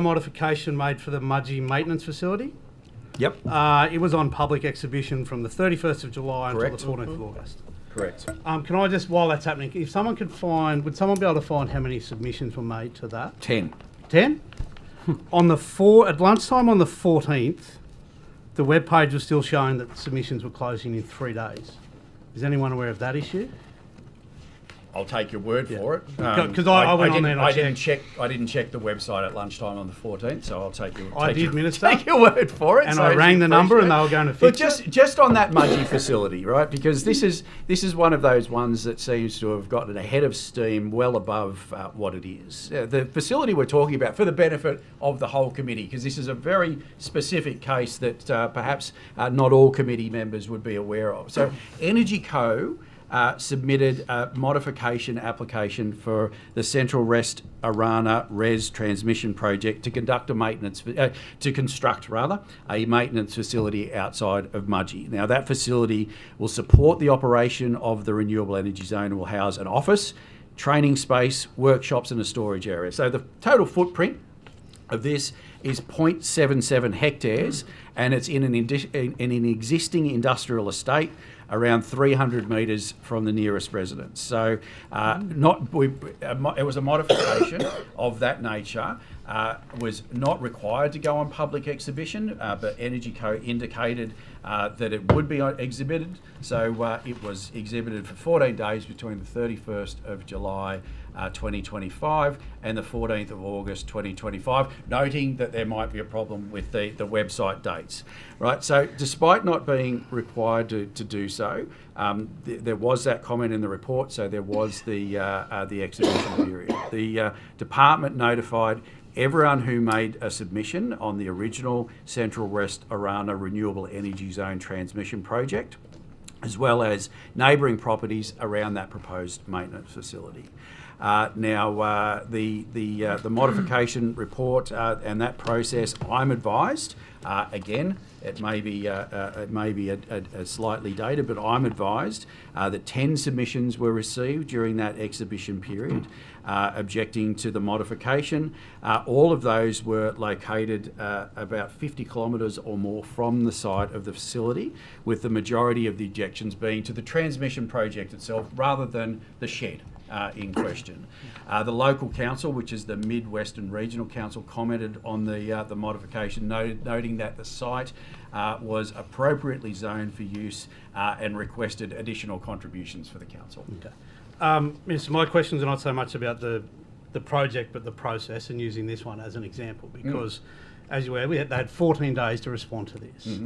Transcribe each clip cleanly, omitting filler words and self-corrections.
Modification made for the Mudgee maintenance facility. Yep. It was on public exhibition from the 31st of July Correct. until the 14th of August. Correct. Can I just, while that's happening, if someone could find, would someone be able to find how many submissions were made to that? 10. 10? At lunchtime on the 14th, the webpage was still showing that submissions were closing in 3 days. Is anyone aware of that issue? I'll take your word for it. Because I went on there and I didn't check the website at lunchtime on the 14th, so I'll take your. I did, Minister. Take your word for it. And I rang the number and they were going to fix it. But just on that Mudgee facility, right? Because this is one of those ones that seems to have gotten ahead of steam, well above what it is. The facility we're talking about, for the benefit of the whole committee, because this is a very specific case that perhaps not all committee members would be aware of. So, Energy Co. Submitted a modification application for the Central West Arana Res Transmission Project to construct a maintenance facility outside of Mudgee. Now, that facility will support the operation of the renewable energy zone and will house an office, training space, workshops, and a storage area. So the total footprint of this is 0.77 hectares, and it's in an existing industrial estate around 300 metres from the nearest residence. So it was a modification of that nature, was not required to go on public exhibition, but Energy Co indicated that it would be exhibited. So it was exhibited for 14 days between the 31st of July 2025 and the 14th of August 2025, noting that there might be a problem with the website dates. Right, so despite not being required to do so, there was that comment in the report, so there was the exhibition period. The department notified everyone who made a submission on the original Central West Arana Renewable Energy Zone transmission project, as well as neighbouring properties around that proposed maintenance facility. Now, the modification report and that process, I'm advised, again, it may be a slightly dated, but I'm advised that 10 submissions were received during that exhibition period, objecting to the modification. All of those were located about 50 kilometres or more from the site of the facility, with the majority of the objections being to the transmission project itself rather than the shed in question. The local council, which is the Mid-Western Regional Council, commented on the modification, noting that the site was appropriately zoned for use and requested additional contributions for the council. Okay. Minister, my questions are not so much about the project, but the process, and using this one as an example, because as you were, they had 14 days to respond to this,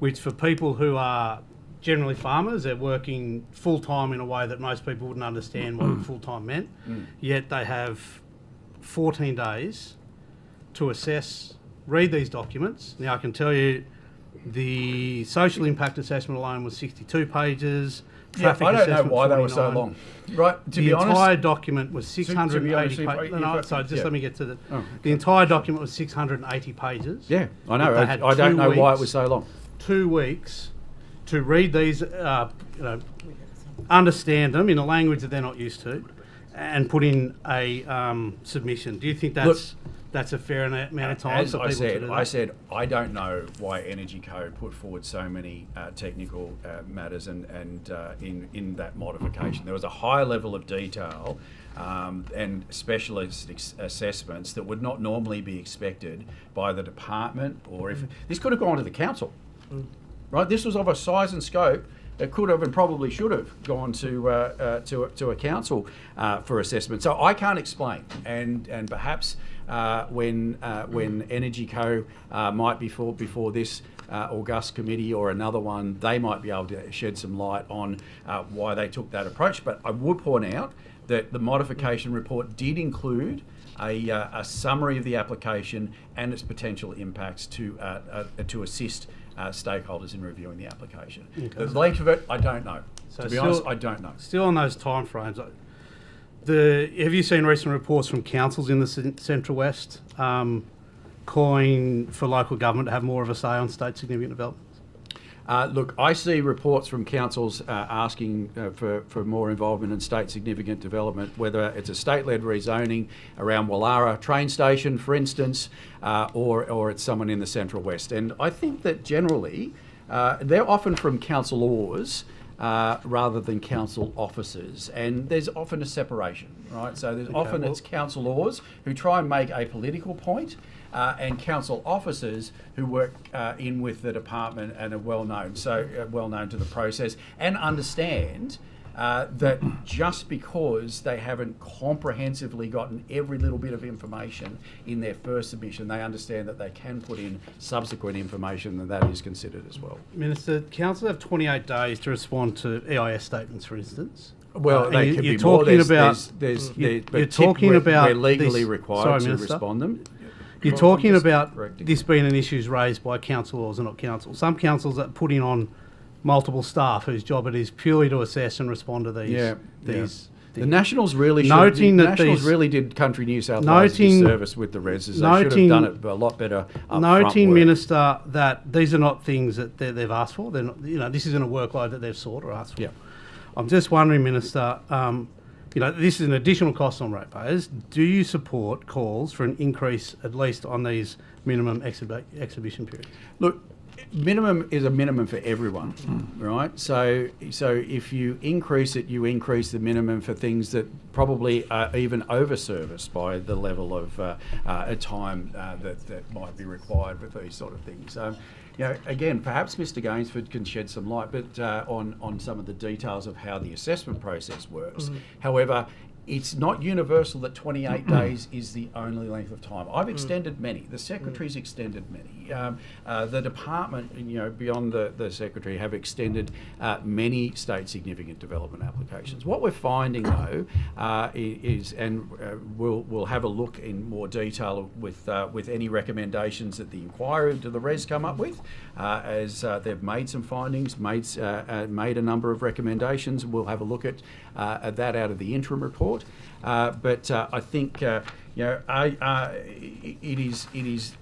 which for people who are generally farmers, they're working full-time in a way that most people wouldn't understand what full-time meant, yet they have 14 days to assess, read these documents. Now, I can tell you the social impact assessment alone was 62 pages. Traffic I don't know assessment why 49. they were so long. Right, to The be honest, entire document was 680 pages. So just let me get to the... The entire document was 680 pages. Yeah, I know. They I don't know had why it was so long. 2 weeks to read these, understand them in a language that they're not used to, and put in a submission. Do you think that's a fair amount of time for people to do that? I said I don't know why Energy Co put forward so many technical matters and in that modification. There was a high level of detail and specialist assessments that would not normally be expected by the department, or if this could have gone to the council. Right, this was of a size and scope that could have and probably should have gone to a council for assessment. So I can't explain, and perhaps when Energy Co might be before this august committee or another one, they might be able to shed some light on why they took that approach. But I would point out that the modification report did include a summary of the application and its potential impacts to assist stakeholders in reviewing the application. Okay. The length of it, I don't know. So to be honest, I don't know. Still on those timeframes, have you seen recent reports from councils in the Central West calling for local government to have more of a say on state significant developments? Look, I see reports from councils asking for more involvement in state significant development, whether it's a state-led rezoning around Wallara train station, for instance, or it's someone in the Central West. And I think that generally they're often from councillors rather than council officers, and there's often a separation, right? So there's often it's councillors who try and make a political point, and council officers who work in with the department and are well known to the process and understand that just because they haven't comprehensively gotten every little bit of information in their first submission, they understand that they can put in subsequent information and that is considered as well. Minister, council have 28 days to respond to EIS statements, for instance. Well, they can be more. We're legally required to respond them. You're talking about this being an issue raised by councillors and not council. Some councils that put in on multiple staff whose job it is purely to assess and respond to these. Things. The Nationals really really did Country New South Wales a disservice with the reses. They should have done it a lot better. Noting, Minister, that these are not things that they've asked for. They're not, this isn't a workload that they've sought or asked for. Yeah. I'm just wondering, Minister, this is an additional cost on ratepayers. Do you support calls for an increase, at least on these minimum exhibition periods? Look, minimum is a minimum for everyone, right? So if you increase it, you increase the minimum for things that probably are even over-serviced by the level of time that might be required with these sort of things. Again, perhaps Mr. Gainsford can shed some light, but on some of the details of how the assessment process works. However, it's not universal that 28 days is the only length of time. I've extended many. The Secretary's extended many. The department, beyond the Secretary, have extended many state significant development applications. What we're finding, though, is, and we'll have a look in more detail with any recommendations that the inquiry into the res come up with, as they've made some findings, made a number of recommendations. We'll have a look at that out of the interim report. But I think it is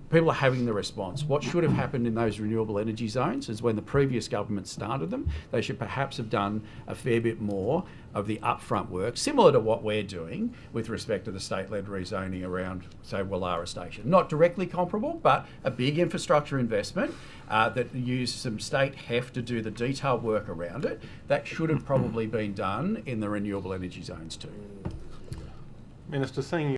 people are having the response. What should have happened in those renewable energy zones is when the previous government started them, they should perhaps have done a fair bit more of the upfront work, similar to what we're doing with respect to the state-led rezoning around, say, Wallara Station. Not directly comparable, but a big infrastructure investment that used some state heft to do the detailed work around it. That should have probably been done in the renewable energy zones too. Minister, seeing